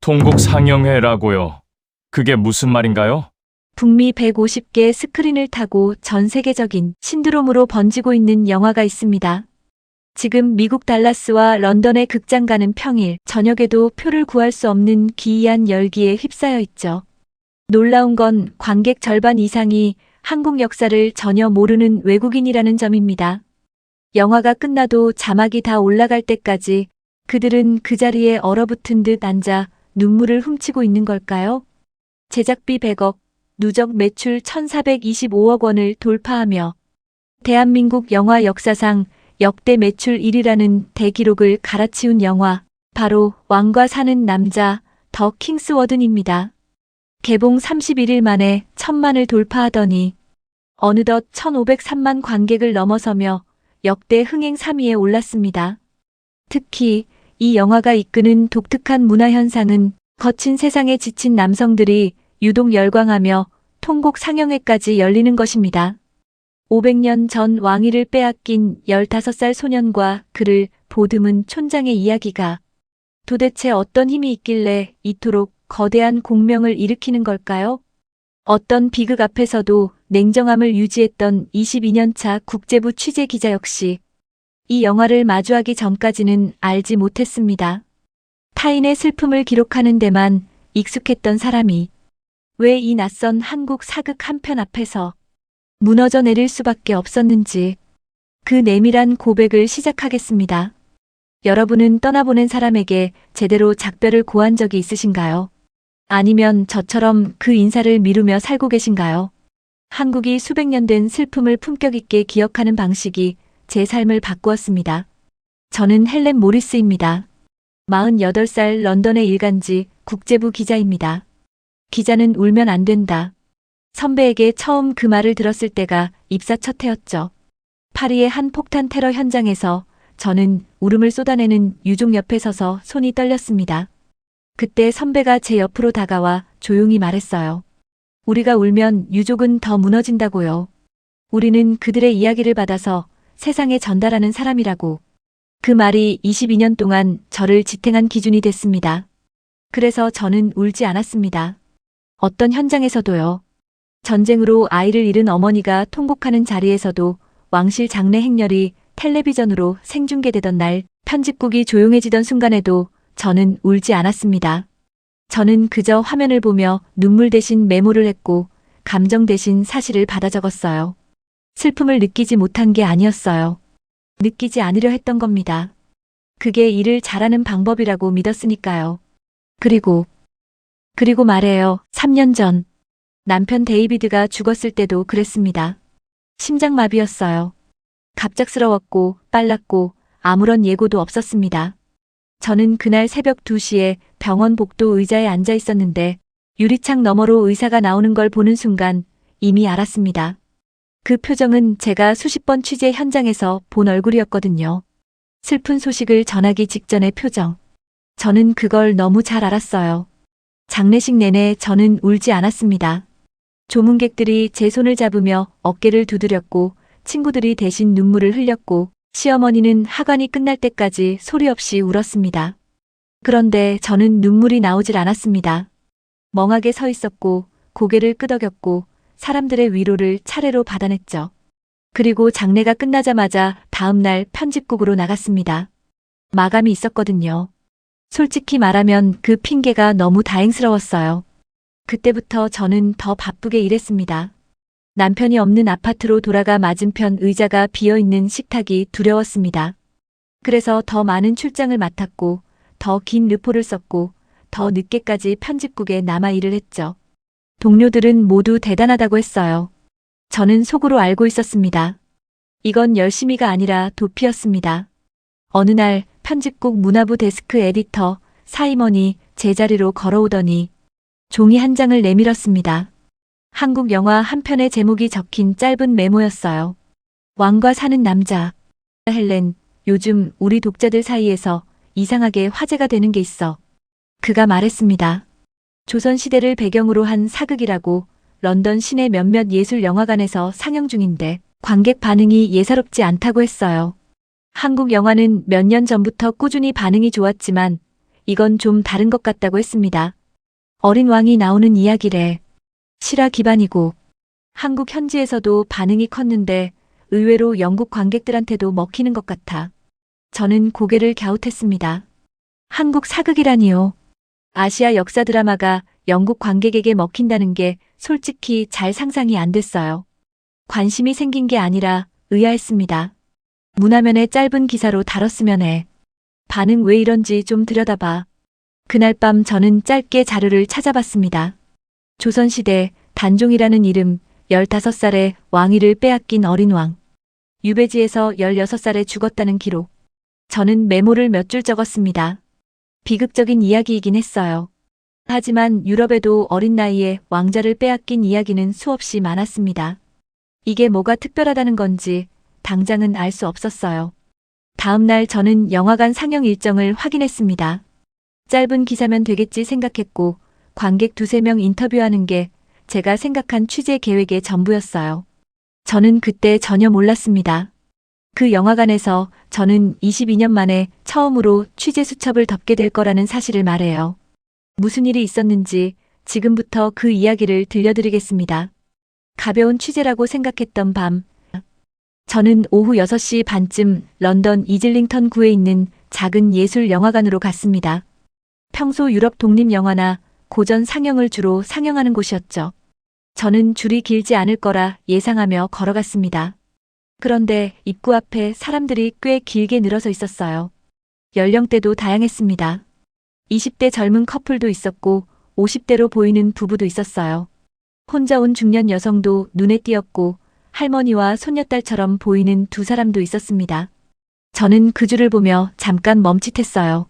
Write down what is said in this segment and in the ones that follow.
통곡 상영회라고요. 그게 무슨 말인가요? 북미 150개 스크린을 타고 전 세계적인 신드롬으로 번지고 있는 영화가 있습니다. 지금 미국 달라스와 런던의 극장가는 평일 저녁에도 표를 구할 수 없는 기이한 열기에 휩싸여 있죠. 놀라운 건 관객 절반 이상이 한국 역사를 전혀 모르는 외국인이라는 점입니다. 영화가 끝나도 자막이 다 올라갈 때까지 그들은 그 자리에 얼어붙은 듯 앉아 눈물을 훔치고 있는 걸까요? 제작비 100억, 누적 매출 1,425억 원을 돌파하며 대한민국 영화 역사상 역대 매출 1위라는 대기록을 갈아치운 영화, 바로 왕과 사는 남자, 더 킹스 워든입니다. 개봉 31일 만에 1,000만을 돌파하더니 어느덧 1,503만 관객을 넘어서며 역대 흥행 3위에 올랐습니다. 특히 이 영화가 이끄는 독특한 문화 현상은 거친 세상에 지친 남성들이 유독 열광하며 통곡 상영회까지 열리는 것입니다. 500년 전 왕위를 빼앗긴 15살 소년과 그를 보듬은 촌장의 이야기가 도대체 어떤 힘이 있길래 이토록 거대한 공명을 일으키는 걸까요? 어떤 비극 앞에서도 냉정함을 유지했던 22년차 국제부 취재 기자 역시 이 영화를 마주하기 전까지는 알지 못했습니다. 타인의 슬픔을 기록하는 데만 익숙했던 사람이 왜 이 낯선 한국 사극 한 편 앞에서 무너져 내릴 수밖에 없었는지 그 내밀한 고백을 시작하겠습니다. 여러분은 떠나보낸 사람에게 제대로 작별을 고한 적이 있으신가요? 아니면 저처럼 그 인사를 미루며 살고 계신가요? 한국이 수백 년 된 슬픔을 품격 있게 기억하는 방식이 제 삶을 바꾸었습니다. 저는 헬렌 모리스입니다. 48살 런던의 일간지 국제부 기자입니다. 기자는 울면 안 된다. 선배에게 처음 그 말을 들었을 때가 입사 첫 해였죠. 파리의 한 폭탄 테러 현장에서 저는 울음을 쏟아내는 유족 옆에 서서 손이 떨렸습니다. 그때 선배가 제 옆으로 다가와 조용히 말했어요. 우리가 울면 유족은 더 무너진다고요. 우리는 그들의 이야기를 받아서 세상에 전달하는 사람이라고. 그 말이 22년 동안 저를 지탱한 기준이 됐습니다. 그래서 저는 울지 않았습니다. 어떤 현장에서도요. 전쟁으로 아이를 잃은 어머니가 통곡하는 자리에서도 왕실 장례 행렬이 텔레비전으로 생중계되던 날, 편집국이 조용해지던 순간에도 저는 울지 않았습니다. 저는 그저 화면을 보며 눈물 대신 메모를 했고 감정 대신 사실을 받아 적었어요. 슬픔을 느끼지 못한 게 아니었어요. 느끼지 않으려 했던 겁니다. 그게 일을 잘하는 방법이라고 믿었으니까요. 그리고 말해요. 3년 전 남편 데이비드가 죽었을 때도 그랬습니다. 심장마비였어요. 갑작스러웠고 빨랐고 아무런 예고도 없었습니다. 저는 그날 새벽 2시에 병원 복도 의자에 앉아 있었는데 유리창 너머로 의사가 나오는 걸 보는 순간 이미 알았습니다. 그 표정은 제가 수십 번 취재 현장에서 본 얼굴이었거든요. 슬픈 소식을 전하기 직전의 표정. 저는 그걸 너무 잘 알았어요. 장례식 내내 저는 울지 않았습니다. 조문객들이 제 손을 잡으며 어깨를 두드렸고 친구들이 대신 눈물을 흘렸고 시어머니는 하관이 끝날 때까지 소리 없이 울었습니다. 그런데 저는 눈물이 나오질 않았습니다. 멍하게 서 있었고 고개를 끄덕였고 사람들의 위로를 차례로 받아냈죠. 그리고 장례가 끝나자마자 다음 날 편집국으로 나갔습니다. 마감이 있었거든요. 솔직히 말하면 그 핑계가 너무 다행스러웠어요. 그때부터 저는 더 바쁘게 일했습니다. 남편이 없는 아파트로 돌아가 맞은편 의자가 비어있는 식탁이 두려웠습니다. 그래서 더 많은 출장을 맡았고 더 긴 르포를 썼고 더 늦게까지 편집국에 남아 일을 했죠. 동료들은 모두 대단하다고 했어요. 저는 속으로 알고 있었습니다. 이건 열심히가 아니라 도피였습니다. 어느 날 편집국 문화부 데스크 에디터 사이먼이 제 자리로 걸어오더니 종이 한 장을 내밀었습니다. 한국 영화 한 편의 제목이 적힌 짧은 메모였어요. 왕과 사는 남자. 헬렌, 요즘 우리 독자들 사이에서 이상하게 화제가 되는 게 있어. 그가 말했습니다. 조선시대를 배경으로 한 사극이라고 런던 시내 몇몇 예술영화관에서 상영 중인데 관객 반응이 예사롭지 않다고 했어요. 한국 영화는 몇 년 전부터 꾸준히 반응이 좋았지만 이건 좀 다른 것 같다고 했습니다. 어린 왕이 나오는 이야기래. 실화 기반이고 한국 현지에서도 반응이 컸는데 의외로 영국 관객들한테도 먹히는 것 같아. 저는 고개를 갸웃했습니다. 한국 사극이라니요. 아시아 역사 드라마가 영국 관객에게 먹힌다는 게 솔직히 잘 상상이 안 됐어요. 관심이 생긴 게 아니라 의아했습니다. 문화면에 짧은 기사로 다뤘으면 해. 반응 왜 이런지 좀 들여다봐. 그날 밤 저는 짧게 자료를 찾아봤습니다. 조선시대 단종이라는 이름, 15살에 왕위를 빼앗긴 어린 왕. 유배지에서 16살에 죽었다는 기록. 저는 메모를 몇 줄 적었습니다. 비극적인 이야기이긴 했어요. 하지만 유럽에도 어린 나이에 왕자를 빼앗긴 이야기는 수없이 많았습니다. 이게 뭐가 특별하다는 건지 당장은 알 수 없었어요. 다음 날 저는 영화관 상영 일정을 확인했습니다. 짧은 기사면 되겠지 생각했고 관객 2~3명 인터뷰하는 게 제가 생각한 취재 계획의 전부였어요. 저는 그때 전혀 몰랐습니다. 그 영화관에서 저는 22년 만에 처음으로 취재 수첩을 덮게 될 거라는 사실을 말해요. 무슨 일이 있었는지 지금부터 그 이야기를 들려드리겠습니다. 가벼운 취재라고 생각했던 밤, 저는 오후 6시 반쯤 런던 이즐링턴 구에 있는 작은 예술 영화관으로 갔습니다. 평소 유럽 독립영화나 고전 상영을 주로 상영하는 곳이었죠. 저는 줄이 길지 않을 거라 예상하며 걸어갔습니다. 그런데 입구 앞에 사람들이 꽤 길게 늘어서 있었어요. 연령대도 다양했습니다. 20대 젊은 커플도 있었고 50대로 보이는 부부도 있었어요. 혼자 온 중년 여성도 눈에 띄었고 할머니와 손녀딸처럼 보이는 2사람도 있었습니다. 저는 그 줄을 보며 잠깐 멈칫했어요.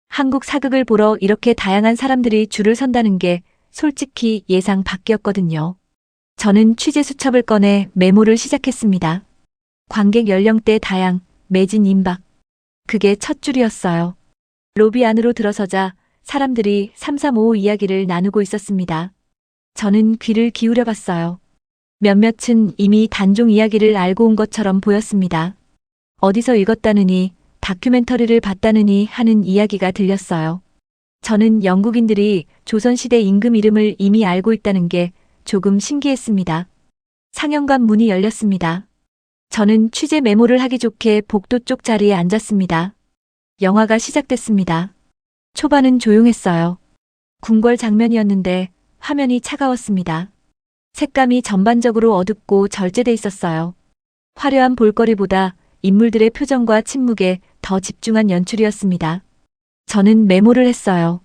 한국 사극을 보러 이렇게 다양한 사람들이 줄을 선다는 게 솔직히 예상 밖이었거든요. 저는 취재 수첩을 꺼내 메모를 시작했습니다. 관객 연령대 다양, 매진 임박. 그게 첫 줄이었어요. 로비 안으로 들어서자 사람들이 335 이야기를 나누고 있었습니다. 저는 귀를 기울여 봤어요. 몇몇은 이미 단종 이야기를 알고 온 것처럼 보였습니다. 어디서 읽었다느니, 다큐멘터리를 봤다느니 하는 이야기가 들렸어요. 저는 영국인들이 조선시대 임금 이름을 이미 알고 있다는 게 조금 신기했습니다. 상영관 문이 열렸습니다. 저는 취재 메모를 하기 좋게 복도 쪽 자리에 앉았습니다. 영화가 시작됐습니다. 초반은 조용했어요. 궁궐 장면이었는데 화면이 차가웠습니다. 색감이 전반적으로 어둡고 절제돼 있었어요. 화려한 볼거리보다 인물들의 표정과 침묵에 더 집중한 연출이었습니다. 저는 메모를 했어요.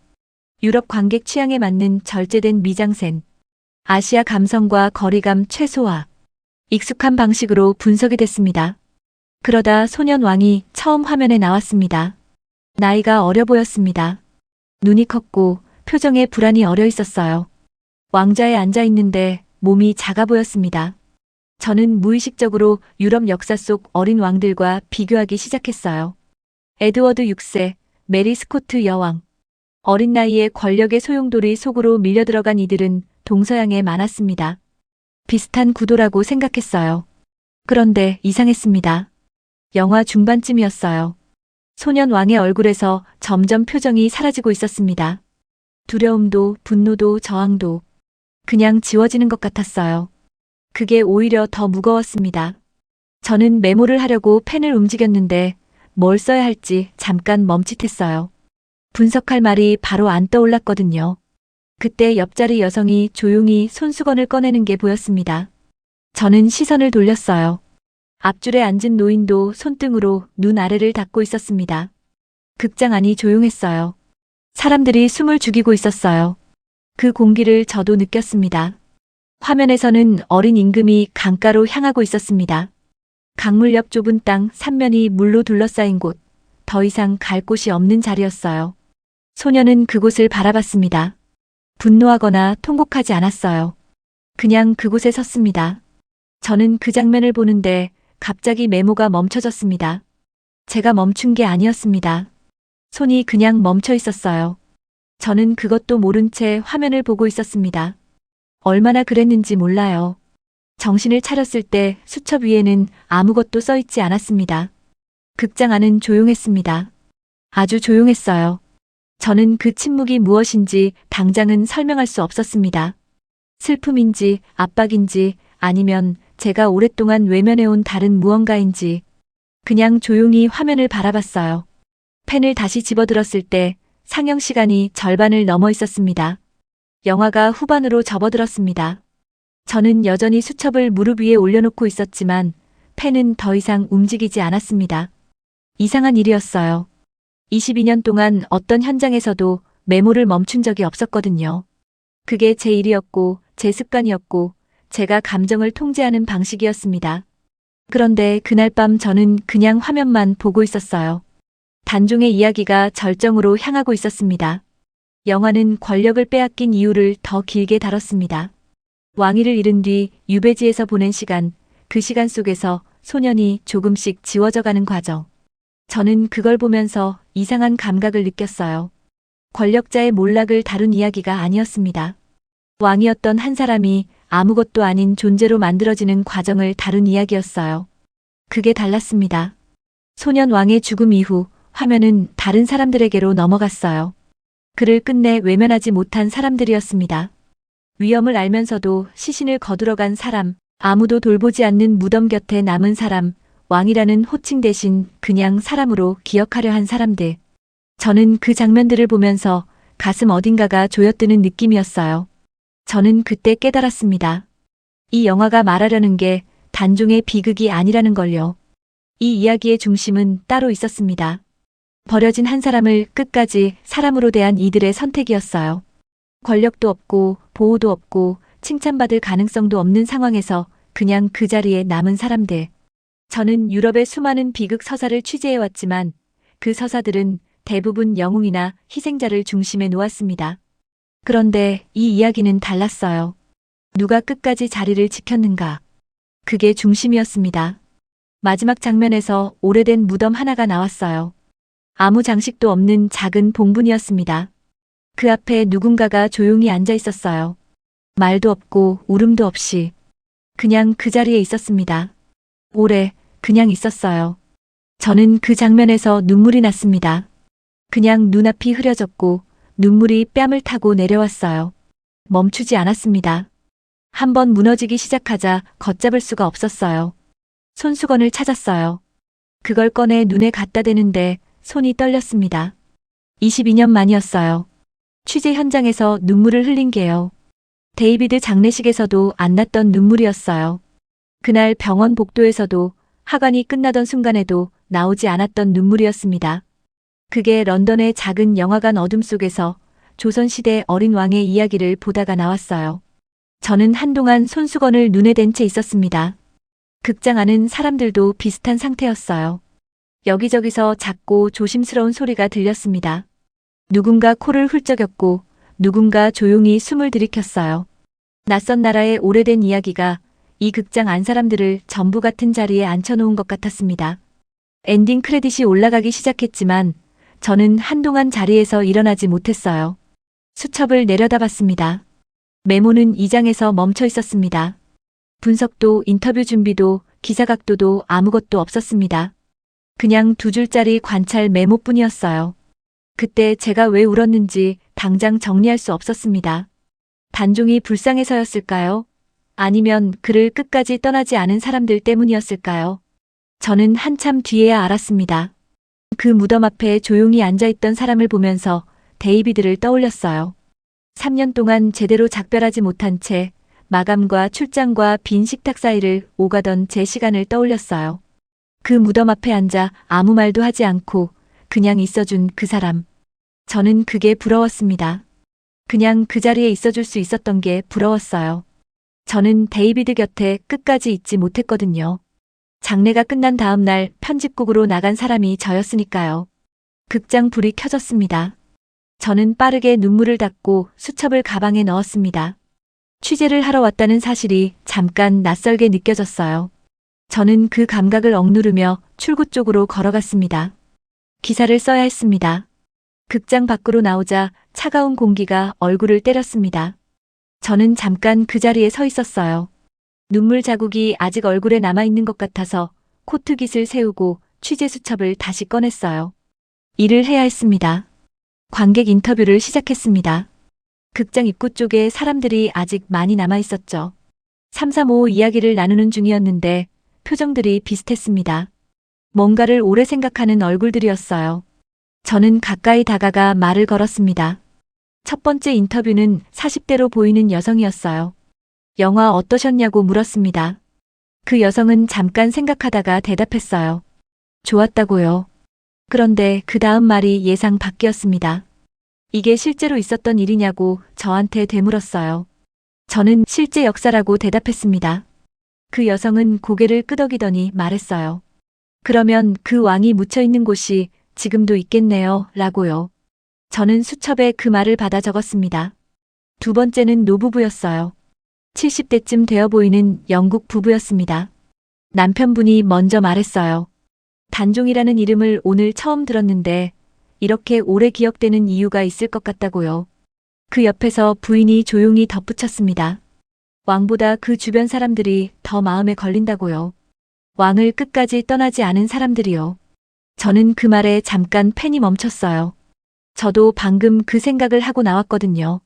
유럽 관객 취향에 맞는 절제된 미장센. 아시아 감성과 거리감 최소화. 익숙한 방식으로 분석이 됐습니다. 그러다 소년 왕이 처음 화면에 나왔습니다. 나이가 어려 보였습니다. 눈이 컸고 표정에 불안이 어려 있었어요. 왕자에 앉아 있는데 몸이 작아 보였습니다. 저는 무의식적으로 유럽 역사 속 어린 왕들과 비교하기 시작했어요. 에드워드 6세, 메리 스코트 여왕. 어린 나이에 권력의 소용돌이 속으로 밀려들어간 이들은 동서양에 많았습니다. 비슷한 구도라고 생각했어요. 그런데 이상했습니다. 영화 중반쯤이었어요. 소년 왕의 얼굴에서 점점 표정이 사라지고 있었습니다. 두려움도 분노도 저항도 그냥 지워지는 것 같았어요. 그게 오히려 더 무거웠습니다. 저는 메모를 하려고 펜을 움직였는데 뭘 써야 할지 잠깐 멈칫했어요. 분석할 말이 바로 안 떠올랐거든요. 그때 옆자리 여성이 조용히 손수건을 꺼내는 게 보였습니다. 저는 시선을 돌렸어요. 앞줄에 앉은 노인도 손등으로 눈 아래를 닦고 있었습니다. 극장 안이 조용했어요. 사람들이 숨을 죽이고 있었어요. 그 공기를 저도 느꼈습니다. 화면에서는 어린 임금이 강가로 향하고 있었습니다. 강물 옆 좁은 땅 3면이 물로 둘러싸인 곳, 더 이상 갈 곳이 없는 자리였어요. 소녀는 그곳을 바라봤습니다. 분노하거나 통곡하지 않았어요. 그냥 그곳에 섰습니다. 저는 그 장면을 보는데 갑자기 메모가 멈춰졌습니다. 제가 멈춘 게 아니었습니다. 손이 그냥 멈춰 있었어요. 저는 그것도 모른 채 화면을 보고 있었습니다. 얼마나 그랬는지 몰라요. 정신을 차렸을 때 수첩 위에는 아무것도 써 있지 않았습니다. 극장 안은 조용했습니다. 아주 조용했어요. 저는 그 침묵이 무엇인지 당장은 설명할 수 없었습니다. 슬픔인지 압박인지 아니면 제가 오랫동안 외면해온 다른 무언가인지 그냥 조용히 화면을 바라봤어요. 펜을 다시 집어들었을 때 상영 시간이 절반을 넘어 있었습니다. 영화가 후반으로 접어들었습니다. 저는 여전히 수첩을 무릎 위에 올려놓고 있었지만 펜은 더 이상 움직이지 않았습니다. 이상한 일이었어요. 22년 동안 어떤 현장에서도 메모를 멈춘 적이 없었거든요. 그게 제 일이었고 제 습관이었고 제가 감정을 통제하는 방식이었습니다. 그런데 그날 밤 저는 그냥 화면만 보고 있었어요. 단종의 이야기가 절정으로 향하고 있었습니다. 영화는 권력을 빼앗긴 이유를 더 길게 다뤘습니다. 왕위를 잃은 뒤 유배지에서 보낸 시간, 그 시간 속에서 소년이 조금씩 지워져가는 과정. 저는 그걸 보면서 이상한 감각을 느꼈어요. 권력자의 몰락을 다룬 이야기가 아니었습니다. 왕이었던 한 사람이 아무것도 아닌 존재로 만들어지는 과정을 다룬 이야기였어요. 그게 달랐습니다. 소년 왕의 죽음 이후 화면은 다른 사람들에게로 넘어갔어요. 그를 끝내 외면하지 못한 사람들이었습니다. 위험을 알면서도 시신을 거두러간 사람, 아무도 돌보지 않는 무덤 곁에 남은 사람, 왕이라는 호칭 대신 그냥 사람으로 기억하려 한 사람들. 저는 그 장면들을 보면서 가슴 어딘가가 조여드는 느낌이었어요. 저는 그때 깨달았습니다. 이 영화가 말하려는 게 단종의 비극이 아니라는 걸요. 이 이야기의 중심은 따로 있었습니다. 버려진 한 사람을 끝까지 사람으로 대한 이들의 선택이었어요. 권력도 없고 보호도 없고 칭찬받을 가능성도 없는 상황에서 그냥 그 자리에 남은 사람들. 저는 유럽의 수많은 비극 서사를 취재해왔지만 그 서사들은 대부분 영웅이나 희생자를 중심에 놓았습니다. 그런데 이 이야기는 달랐어요. 누가 끝까지 자리를 지켰는가. 그게 중심이었습니다. 마지막 장면에서 오래된 무덤 하나가 나왔어요. 아무 장식도 없는 작은 봉분이었습니다. 그 앞에 누군가가 조용히 앉아 있었어요. 말도 없고 울음도 없이. 그냥 그 자리에 있었습니다. 오래 그냥 있었어요. 저는 그 장면에서 눈물이 났습니다. 그냥 눈앞이 흐려졌고 눈물이 뺨을 타고 내려왔어요. 멈추지 않았습니다. 한번 무너지기 시작하자 걷잡을 수가 없었어요. 손수건을 찾았어요. 그걸 꺼내 눈에 갖다 대는데 손이 떨렸습니다. 22년 만이었어요. 취재 현장에서 눈물을 흘린 게요. 데이비드 장례식에서도 안 났던 눈물이었어요. 그날 병원 복도에서도 하관이 끝나던 순간에도 나오지 않았던 눈물이었습니다. 그게 런던의 작은 영화관 어둠 속에서 조선시대 어린 왕의 이야기를 보다가 나왔어요. 저는 한동안 손수건을 눈에 댄 채 있었습니다. 극장 안은 사람들도 비슷한 상태였어요. 여기저기서 작고 조심스러운 소리가 들렸습니다. 누군가 코를 훌쩍였고 누군가 조용히 숨을 들이켰어요. 낯선 나라의 오래된 이야기가 이 극장 안 사람들을 전부 같은 자리에 앉혀놓은 것 같았습니다. 엔딩 크레딧이 올라가기 시작했지만 저는 한동안 자리에서 일어나지 못했어요. 수첩을 내려다봤습니다. 메모는 2장에서 멈춰 있었습니다. 분석도 인터뷰 준비도 기사 각도도 아무것도 없었습니다. 그냥 2줄짜리 관찰 메모뿐이었어요. 그때 제가 왜 울었는지 당장 정리할 수 없었습니다. 단종이 불쌍해서였을까요? 아니면 그를 끝까지 떠나지 않은 사람들 때문이었을까요? 저는 한참 뒤에야 알았습니다. 그 무덤 앞에 조용히 앉아있던 사람을 보면서 데이비드를 떠올렸어요. 3년 동안 제대로 작별하지 못한 채 마감과 출장과 빈 식탁 사이를 오가던 제 시간을 떠올렸어요. 그 무덤 앞에 앉아 아무 말도 하지 않고 그냥 있어준 그 사람. 저는 그게 부러웠습니다. 그냥 그 자리에 있어줄 수 있었던 게 부러웠어요. 저는 데이비드 곁에 끝까지 있지 못했거든요. 장례가 끝난 다음 날 편집국으로 나간 사람이 저였으니까요. 극장 불이 켜졌습니다. 저는 빠르게 눈물을 닦고 수첩을 가방에 넣었습니다. 취재를 하러 왔다는 사실이 잠깐 낯설게 느껴졌어요. 저는 그 감각을 억누르며 출구 쪽으로 걸어갔습니다. 기사를 써야 했습니다. 극장 밖으로 나오자 차가운 공기가 얼굴을 때렸습니다. 저는 잠깐 그 자리에 서 있었어요. 눈물 자국이 아직 얼굴에 남아있는 것 같아서 코트깃을 세우고 취재 수첩을 다시 꺼냈어요. 일을 해야 했습니다. 관객 인터뷰를 시작했습니다. 극장 입구 쪽에 사람들이 아직 많이 남아 있었죠. 335 이야기를 나누는 중이었는데 표정들이 비슷했습니다. 뭔가를 오래 생각하는 얼굴들이었어요. 저는 가까이 다가가 말을 걸었습니다. 첫 번째 인터뷰는 40대로 보이는 여성이었어요. 영화 어떠셨냐고 물었습니다. 그 여성은 잠깐 생각하다가 대답했어요. 좋았다고요. 그런데 그 다음 말이 예상 밖이었습니다. 이게 실제로 있었던 일이냐고 저한테 되물었어요. 저는 실제 역사라고 대답했습니다. 그 여성은 고개를 끄덕이더니 말했어요. 그러면 그 왕이 묻혀있는 곳이 지금도 있겠네요, 라고요. 저는 수첩에 그 말을 받아 적었습니다. 두 번째는 노부부였어요. 70대쯤 되어 보이는 영국 부부였습니다. 남편분이 먼저 말했어요. 단종이라는 이름을 오늘 처음 들었는데 이렇게 오래 기억되는 이유가 있을 것 같다고요. 그 옆에서 부인이 조용히 덧붙였습니다. 왕보다 그 주변 사람들이 더 마음에 걸린다고요. 왕을 끝까지 떠나지 않은 사람들이요. 저는 그 말에 잠깐 펜이 멈췄어요. 저도 방금 그 생각을 하고 나왔거든요.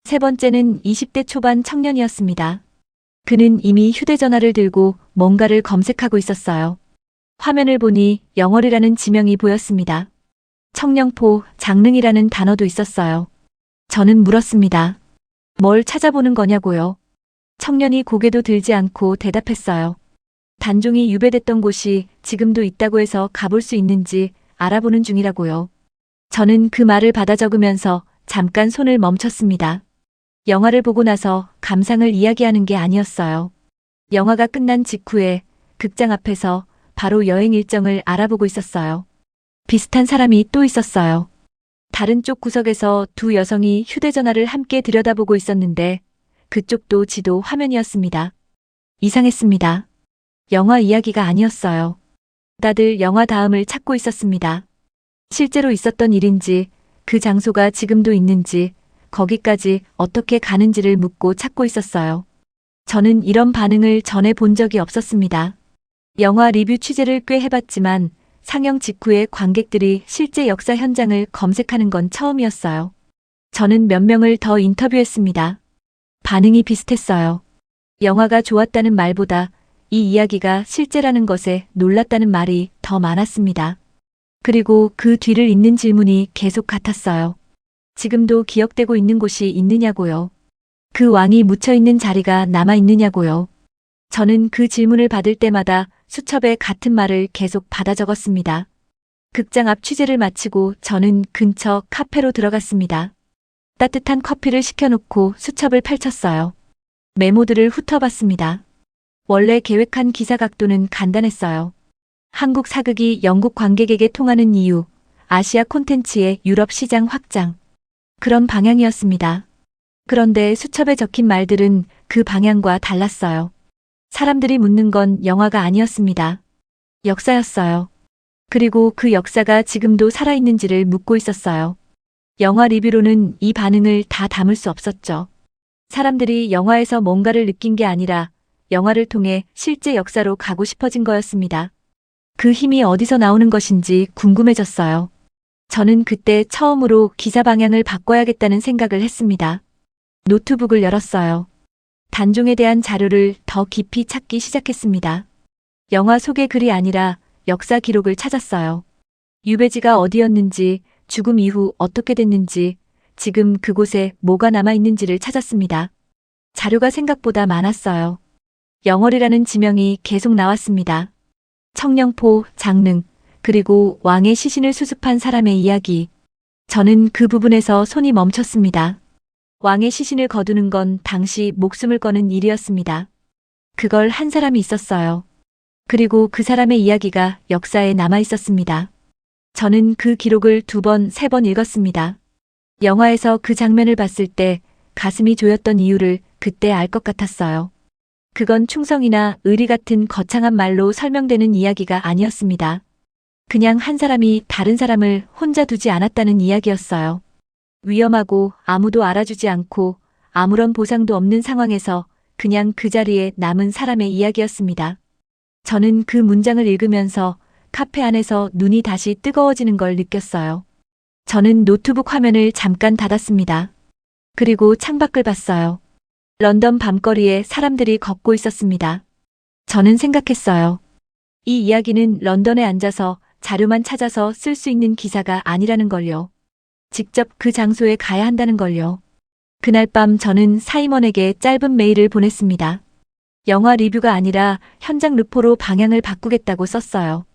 세 번째는 20대 초반 청년이었습니다. 그는 이미 휴대전화를 들고 뭔가를 검색하고 있었어요. 화면을 보니 영월이라는 지명이 보였습니다. 청령포, 장릉이라는 단어도 있었어요. 저는 물었습니다. 뭘 찾아보는 거냐고요. 청년이 고개도 들지 않고 대답했어요. 단종이 유배됐던 곳이 지금도 있다고 해서 가볼 수 있는지 알아보는 중이라고요. 저는 그 말을 받아 적으면서 잠깐 손을 멈췄습니다. 영화를 보고 나서 감상을 이야기하는 게 아니었어요. 영화가 끝난 직후에 극장 앞에서 바로 여행 일정을 알아보고 있었어요. 비슷한 사람이 또 있었어요. 다른 쪽 구석에서 두 여성이 휴대전화를 함께 들여다보고 있었는데 그쪽도 지도 화면이었습니다. 이상했습니다. 영화 이야기가 아니었어요. 다들 영화 다음을 찾고 있었습니다. 실제로 있었던 일인지, 그 장소가 지금도 있는지, 거기까지 어떻게 가는지를 묻고 찾고 있었어요. 저는 이런 반응을 전에 본 적이 없었습니다. 영화 리뷰 취재를 꽤 해봤지만 상영 직후에 관객들이 실제 역사 현장을 검색하는 건 처음이었어요. 저는 몇 명을 더 인터뷰했습니다. 반응이 비슷했어요. 영화가 좋았다는 말보다 이 이야기가 실제라는 것에 놀랐다는 말이 더 많았습니다. 그리고 그 뒤를 잇는 질문이 계속 같았어요. 지금도 기억되고 있는 곳이 있느냐고요. 그 왕이 묻혀있는 자리가 남아있느냐고요. 저는 그 질문을 받을 때마다 수첩에 같은 말을 계속 받아 적었습니다. 극장 앞 취재를 마치고 저는 근처 카페로 들어갔습니다. 따뜻한 커피를 시켜놓고 수첩을 펼쳤어요. 메모들을 훑어봤습니다. 원래 계획한 기사 각도는 간단했어요. 한국 사극이 영국 관객에게 통하는 이유, 아시아 콘텐츠의 유럽 시장 확장. 그런 방향이었습니다. 그런데 수첩에 적힌 말들은 그 방향과 달랐어요. 사람들이 묻는 건 영화가 아니었습니다. 역사였어요. 그리고 그 역사가 지금도 살아있는지를 묻고 있었어요. 영화 리뷰로는 이 반응을 다 담을 수 없었죠. 사람들이 영화에서 뭔가를 느낀 게 아니라 영화를 통해 실제 역사로 가고 싶어진 거였습니다. 그 힘이 어디서 나오는 것인지 궁금해졌어요. 저는 그때 처음으로 기사 방향을 바꿔야겠다는 생각을 했습니다. 노트북을 열었어요. 단종에 대한 자료를 더 깊이 찾기 시작했습니다. 영화 속의 글이 아니라 역사 기록을 찾았어요. 유배지가 어디였는지, 죽음 이후 어떻게 됐는지, 지금 그곳에 뭐가 남아있는지를 찾았습니다. 자료가 생각보다 많았어요. 영월이라는 지명이 계속 나왔습니다. 청령포, 장릉, 그리고 왕의 시신을 수습한 사람의 이야기. 저는 그 부분에서 손이 멈췄습니다. 왕의 시신을 거두는 건 당시 목숨을 거는 일이었습니다. 그걸 한 사람이 있었어요. 그리고 그 사람의 이야기가 역사에 남아 있었습니다. 저는 그 기록을 2번, 3번 읽었습니다. 영화에서 그 장면을 봤을 때 가슴이 조였던 이유를 그때 알 것 같았어요. 그건 충성이나 의리 같은 거창한 말로 설명되는 이야기가 아니었습니다. 그냥 한 사람이 다른 사람을 혼자 두지 않았다는 이야기였어요. 위험하고 아무도 알아주지 않고 아무런 보상도 없는 상황에서 그냥 그 자리에 남은 사람의 이야기였습니다. 저는 그 문장을 읽으면서 카페 안에서 눈이 다시 뜨거워지는 걸 느꼈어요. 저는 노트북 화면을 잠깐 닫았습니다. 그리고 창밖을 봤어요. 런던 밤거리에 사람들이 걷고 있었습니다. 저는 생각했어요. 이 이야기는 런던에 앉아서 자료만 찾아서 쓸 수 있는 기사가 아니라는 걸요. 직접 그 장소에 가야 한다는 걸요. 그날 밤 저는 사이먼에게 짧은 메일을 보냈습니다. 영화 리뷰가 아니라 현장 르포로 방향을 바꾸겠다고 썼어요.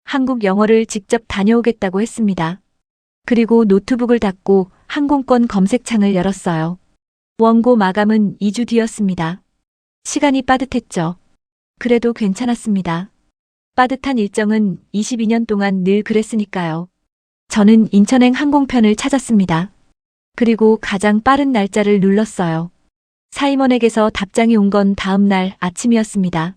한국 영화를 직접 다녀오겠다고 했습니다. 그리고 노트북을 닫고 항공권 검색창을 열었어요. 원고 마감은 2주 뒤였습니다. 시간이 빠듯했죠. 그래도 괜찮았습니다. 빠듯한 일정은 22년 동안 늘 그랬으니까요. 저는 인천행 항공편을 찾았습니다. 그리고 가장 빠른 날짜를 눌렀어요. 사이먼에게서 답장이 온 건 다음 날 아침이었습니다.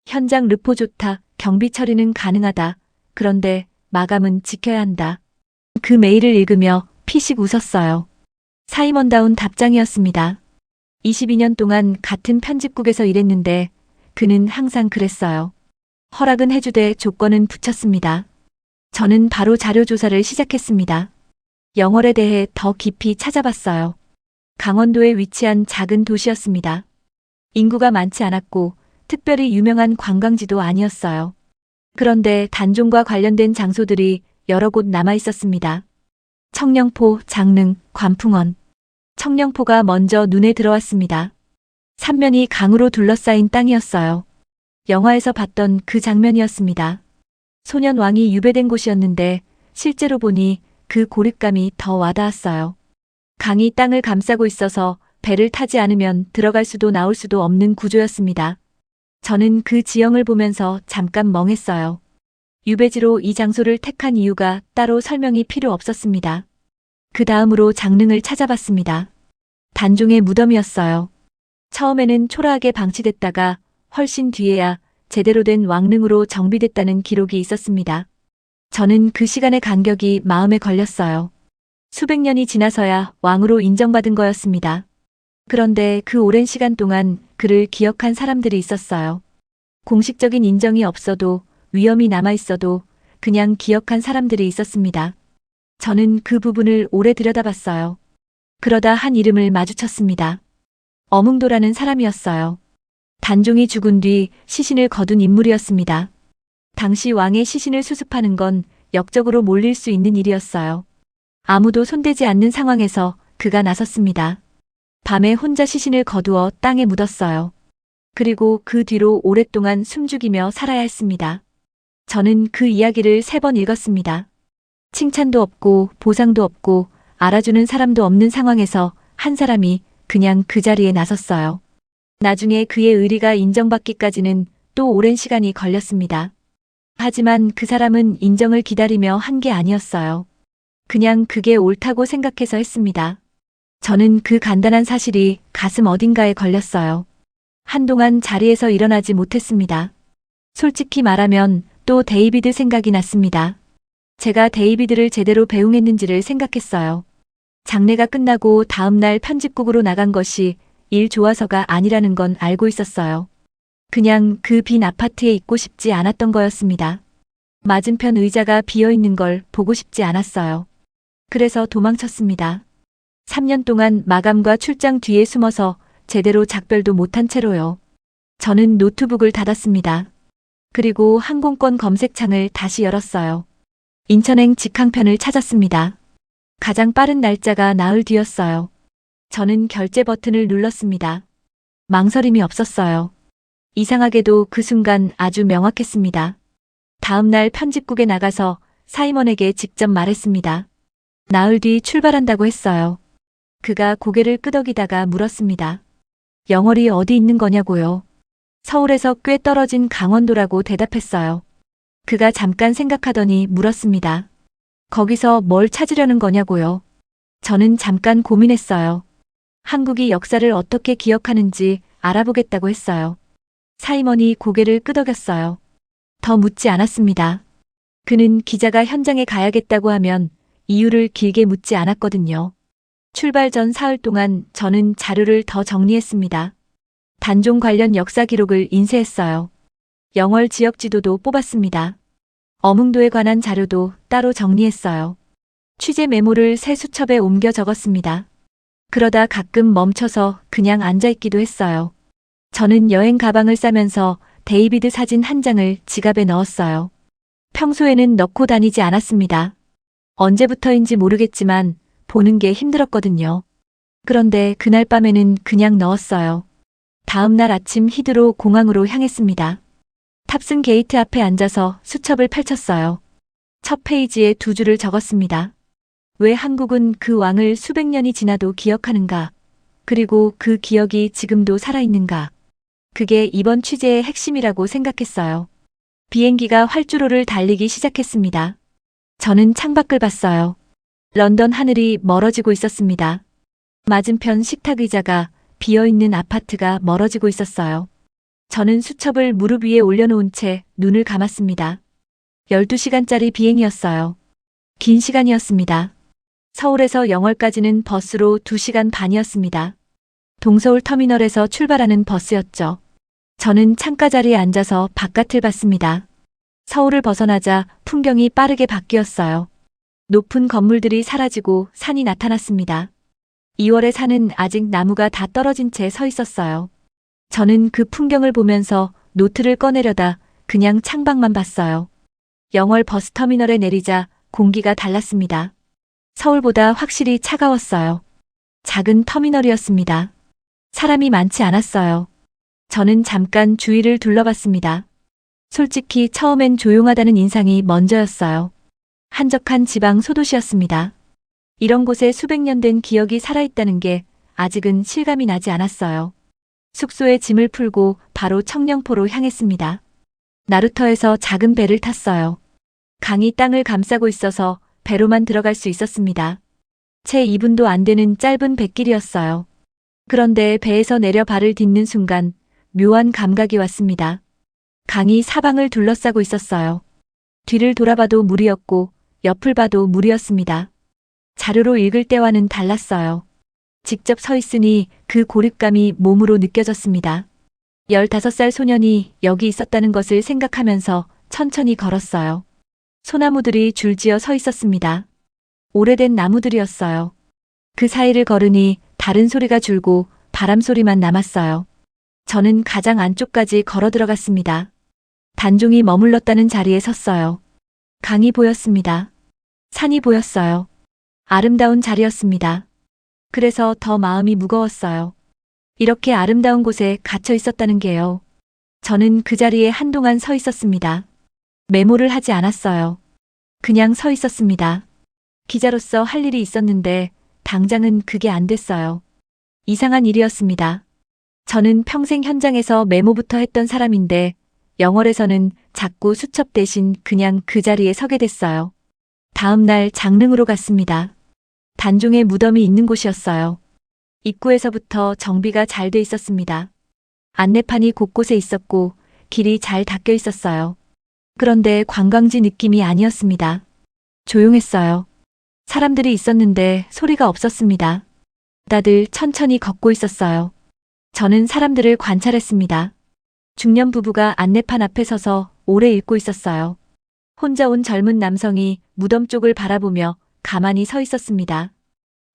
현장 르포 좋다. 경비 처리는 가능하다. 그런데 마감은 지켜야 한다. 그 메일을 읽으며 피식 웃었어요. 사이먼다운 답장이었습니다. 22년 동안 같은 편집국에서 일했는데 그는 항상 그랬어요. 허락은 해주되 조건은 붙였습니다. 저는 바로 자료 조사를 시작했습니다. 영월에 대해 더 깊이 찾아봤어요. 강원도에 위치한 작은 도시였습니다. 인구가 많지 않았고 특별히 유명한 관광지도 아니었어요. 그런데 단종과 관련된 장소들이 여러 곳 남아 있었습니다. 청령포, 장릉, 관풍원. 청령포가 먼저 눈에 들어왔습니다. 삼면이 강으로 둘러싸인 땅이었어요. 영화에서 봤던 그 장면이었습니다. 소년 왕이 유배된 곳이었는데 실제로 보니 그 고립감이 더 와닿았어요. 강이 땅을 감싸고 있어서 배를 타지 않으면 들어갈 수도 나올 수도 없는 구조였습니다. 저는 그 지형을 보면서 잠깐 멍했어요. 유배지로 이 장소를 택한 이유가 따로 설명이 필요 없었습니다. 그 다음으로 장릉을 찾아봤습니다. 단종의 무덤이었어요. 처음에는 초라하게 방치됐다가 훨씬 뒤에야 제대로 된 왕릉으로 정비됐다는 기록이 있었습니다. 저는 그 시간의 간격이 마음에 걸렸어요. 수백 년이 지나서야 왕으로 인정받은 거였습니다. 그런데 그 오랜 시간 동안 그를 기억한 사람들이 있었어요. 공식적인 인정이 없어도 위험이 남아있어도 그냥 기억한 사람들이 있었습니다. 저는 그 부분을 오래 들여다봤어요. 그러다 한 이름을 마주쳤습니다. 어뭉도라는 사람이었어요. 단종이 죽은 뒤 시신을 거둔 인물이었습니다. 당시 왕의 시신을 수습하는 건 역적으로 몰릴 수 있는 일이었어요. 아무도 손대지 않는 상황에서 그가 나섰습니다. 밤에 혼자 시신을 거두어 땅에 묻었어요. 그리고 그 뒤로 오랫동안 숨죽이며 살아야 했습니다. 저는 그 이야기를 3번 읽었습니다. 칭찬도 없고 보상도 없고 알아주는 사람도 없는 상황에서 한 사람이 그냥 그 자리에 나섰어요. 나중에 그의 의리가 인정받기까지는 또 오랜 시간이 걸렸습니다. 하지만 그 사람은 인정을 기다리며 한 게 아니었어요. 그냥 그게 옳다고 생각해서 했습니다. 저는 그 간단한 사실이 가슴 어딘가에 걸렸어요. 한동안 자리에서 일어나지 못했습니다. 솔직히 말하면 또 데이비드 생각이 났습니다. 제가 데이비드를 제대로 배웅했는지를 생각했어요. 장례가 끝나고 다음날 편집국으로 나간 것이 일 좋아서가 아니라는 건 알고 있었어요. 그냥 그 빈 아파트에 있고 싶지 않았던 거였습니다. 맞은편 의자가 비어있는 걸 보고 싶지 않았어요. 그래서 도망쳤습니다. 3년 동안 마감과 출장 뒤에 숨어서 제대로 작별도 못한 채로요. 저는 노트북을 닫았습니다. 그리고 항공권 검색창을 다시 열었어요. 인천행 직항편을 찾았습니다. 가장 빠른 날짜가 나흘 뒤였어요. 저는 결제 버튼을 눌렀습니다. 망설임이 없었어요. 이상하게도 그 순간 아주 명확했습니다. 다음날 편집국에 나가서 사이먼에게 직접 말했습니다. 나흘 뒤 출발한다고 했어요. 그가 고개를 끄덕이다가 물었습니다. 영월이 어디 있는 거냐고요. 서울에서 꽤 떨어진 강원도라고 대답했어요. 그가 잠깐 생각하더니 물었습니다. 거기서 뭘 찾으려는 거냐고요. 저는 잠깐 고민했어요. 한국이 역사를 어떻게 기억하는지 알아보겠다고 했어요. 사이먼이 고개를 끄덕였어요. 더 묻지 않았습니다. 그는 기자가 현장에 가야겠다고 하면 이유를 길게 묻지 않았거든요. 출발 전 사흘 동안 저는 자료를 더 정리했습니다. 단종 관련 역사 기록을 인쇄했어요. 영월 지역 지도도 뽑았습니다. 어뭉도에 관한 자료도 따로 정리했어요. 취재 메모를 새 수첩에 옮겨 적었습니다. 그러다 가끔 멈춰서 그냥 앉아있기도 했어요. 저는 여행 가방을 싸면서 데이비드 사진 한 장을 지갑에 넣었어요. 평소에는 넣고 다니지 않았습니다. 언제부터인지 모르겠지만 보는 게 힘들었거든요. 그런데 그날 밤에는 그냥 넣었어요. 다음 날 아침 히드로 공항으로 향했습니다. 탑승 게이트 앞에 앉아서 수첩을 펼쳤어요. 첫 페이지에 두 줄을 적었습니다. 왜 한국은 그 왕을 수백 년이 지나도 기억하는가? 그리고 그 기억이 지금도 살아있는가? 그게 이번 취재의 핵심이라고 생각했어요. 비행기가 활주로를 달리기 시작했습니다. 저는 창밖을 봤어요. 런던 하늘이 멀어지고 있었습니다. 맞은편 식탁 의자가 비어있는 아파트가 멀어지고 있었어요. 저는 수첩을 무릎 위에 올려놓은 채 눈을 감았습니다. 12시간짜리 비행이었어요. 긴 시간이었습니다. 서울에서 영월까지는 버스로 2시간 반이었습니다. 동서울 터미널에서 출발하는 버스였죠. 저는 창가 자리에 앉아서 바깥을 봤습니다. 서울을 벗어나자 풍경이 빠르게 바뀌었어요. 높은 건물들이 사라지고 산이 나타났습니다. 2월의 산은 아직 나무가 다 떨어진 채 서 있었어요. 저는 그 풍경을 보면서 노트를 꺼내려다 그냥 창밖만 봤어요. 영월 버스터미널에 내리자 공기가 달랐습니다. 서울보다 확실히 차가웠어요. 작은 터미널이었습니다. 사람이 많지 않았어요. 저는 잠깐 주위를 둘러봤습니다. 솔직히 처음엔 조용하다는 인상이 먼저였어요. 한적한 지방 소도시였습니다. 이런 곳에 수백 년 된 기억이 살아있다는 게 아직은 실감이 나지 않았어요. 숙소에 짐을 풀고 바로 청령포로 향했습니다. 나루터에서 작은 배를 탔어요. 강이 땅을 감싸고 있어서 배로만 들어갈 수 있었습니다. 채 2분도 안 되는 짧은 뱃길이었어요. 그런데 배에서 내려 발을 딛는 순간 묘한 감각이 왔습니다. 강이 사방을 둘러싸고 있었어요. 뒤를 돌아봐도 물이었고 옆을 봐도 물이었습니다. 자료로 읽을 때와는 달랐어요. 직접 서 있으니 그 고립감이 몸으로 느껴졌습니다. 15살 소년이 여기 있었다는 것을 생각하면서 천천히 걸었어요. 소나무들이 줄지어 서 있었습니다. 오래된 나무들이었어요. 그 사이를 걸으니 다른 소리가 줄고 바람 소리만 남았어요. 저는 가장 안쪽까지 걸어 들어갔습니다. 단종이 머물렀다는 자리에 섰어요. 강이 보였습니다. 산이 보였어요. 아름다운 자리였습니다. 그래서 더 마음이 무거웠어요. 이렇게 아름다운 곳에 갇혀 있었다는 게요. 저는 그 자리에 한동안 서 있었습니다. 메모를 하지 않았어요. 그냥 서 있었습니다. 기자로서 할 일이 있었는데 당장은 그게 안 됐어요. 이상한 일이었습니다. 저는 평생 현장에서 메모부터 했던 사람인데 영월에서는 자꾸 수첩 대신 그냥 그 자리에 서게 됐어요. 다음 날 장릉으로 갔습니다. 단종의 무덤이 있는 곳이었어요. 입구에서부터 정비가 잘 돼 있었습니다. 안내판이 곳곳에 있었고 길이 잘 닦여 있었어요. 그런데 관광지 느낌이 아니었습니다. 조용했어요. 사람들이 있었는데 소리가 없었습니다. 다들 천천히 걷고 있었어요. 저는 사람들을 관찰했습니다. 중년 부부가 안내판 앞에 서서 오래 읽고 있었어요. 혼자 온 젊은 남성이 무덤 쪽을 바라보며 가만히 서 있었습니다.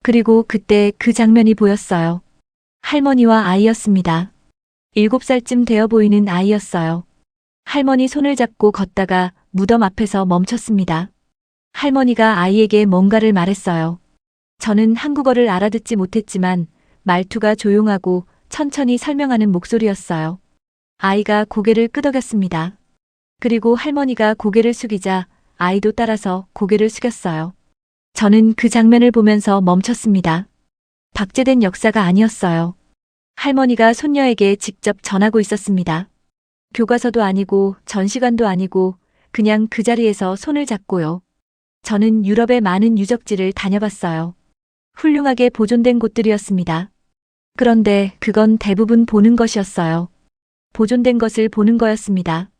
그리고 그때 그 장면이 보였어요. 할머니와 아이였습니다. 7살쯤 되어 보이는 아이였어요. 할머니 손을 잡고 걷다가 무덤 앞에서 멈췄습니다. 할머니가 아이에게 뭔가를 말했어요. 저는 한국어를 알아듣지 못했지만 말투가 조용하고 천천히 설명하는 목소리였어요. 아이가 고개를 끄덕였습니다. 그리고 할머니가 고개를 숙이자 아이도 따라서 고개를 숙였어요. 저는 그 장면을 보면서 멈췄습니다. 박제된 역사가 아니었어요. 할머니가 손녀에게 직접 전하고 있었습니다. 교과서도 아니고 전시관도 아니고 그냥 그 자리에서 손을 잡고요. 저는 유럽의 많은 유적지를 다녀봤어요. 훌륭하게 보존된 곳들이었습니다. 그런데 그건 대부분 보는 것이었어요. 보존된 것을 보는 거였습니다.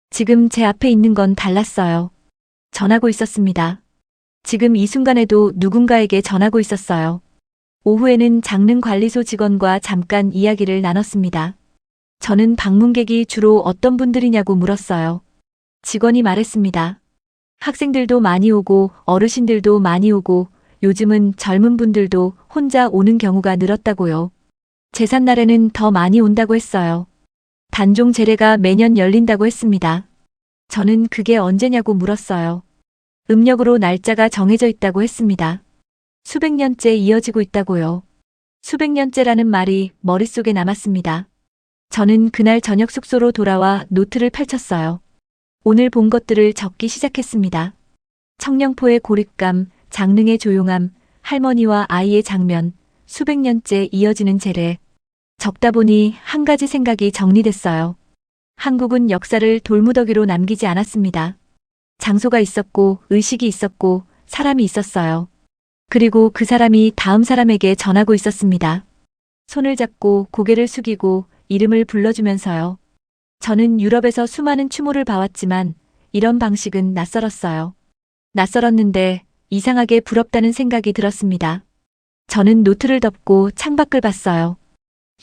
지금 제 앞에 있는 건 달랐어요. 전하고 있었습니다. 지금 이 순간에도 누군가에게 전하고 있었어요. 오후에는 장릉관리소 직원과 잠깐 이야기를 나눴습니다. 저는 방문객이 주로 어떤 분들이냐고 물었어요. 직원이 말했습니다. 학생들도 많이 오고 어르신들도 많이 오고 요즘은 젊은 분들도 혼자 오는 경우가 늘었다고요. 제삿날에는 더 많이 온다고 했어요. 단종 제례가 매년 열린다고 했습니다. 저는 그게 언제냐고 물었어요. 음력으로 날짜가 정해져 있다고 했습니다. 수백 년째 이어지고 있다고요. 수백 년째라는 말이 머릿속에 남았습니다. 저는 그날 저녁 숙소로 돌아와 노트를 펼쳤어요. 오늘 본 것들을 적기 시작했습니다. 청령포의 고립감, 장릉의 조용함, 할머니와 아이의 장면, 수백 년째 이어지는 제례. 적다 보니 한 가지 생각이 정리됐어요. 한국은 역사를 돌무더기로 남기지 않았습니다. 장소가 있었고, 의식이 있었고, 사람이 있었어요. 그리고 그 사람이 다음 사람에게 전하고 있었습니다. 손을 잡고 고개를 숙이고 이름을 불러주면서요. 저는 유럽에서 수많은 추모를 봐왔지만 이런 방식은 낯설었어요. 낯설었는데 이상하게 부럽다는 생각이 들었습니다. 저는 노트를 덮고 창밖을 봤어요.